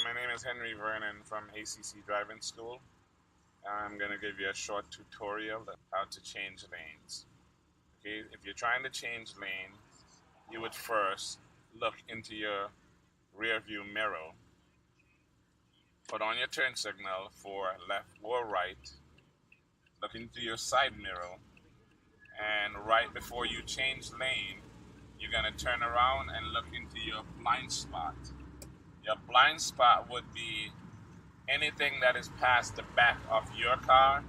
my name is Henry Vernon from ACC Driving School. I'm going to give you a short tutorial on how to change lanes. Okay, if you're trying to change lane, you would first look into your rear view mirror, put on your turn signal for left or right, look into your side mirror, and right before you change lane, you're going to turn around and look into your blind spot. Your blind spot would be anything that is past the back of your car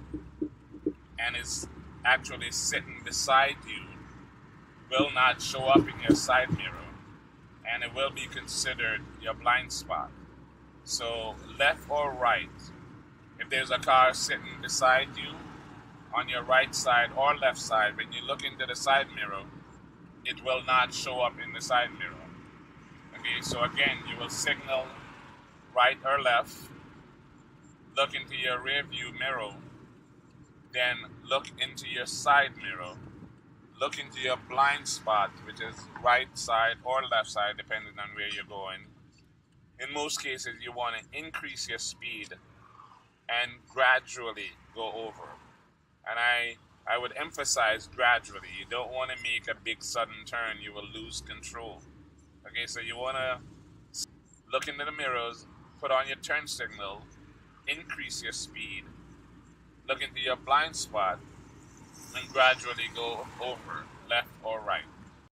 and is actually sitting beside you will not show up in your side mirror, and it will be considered your blind spot. So left or right, if there's a car sitting beside you on your right side or left side, when you look into the side mirror, it will not show up in the side mirror. Okay, so again, you will signal right or left, look into your rear view mirror, then look into your side mirror, look into your blind spot, which is right side or left side, depending on where you're going. In most cases, you want to increase your speed and gradually go over. And I would emphasize gradually. You don't want to make a big sudden turn. You will lose control. Okay, so you want to look into the mirrors, put on your turn signal, increase your speed, look into your blind spot, and gradually go over, left or right.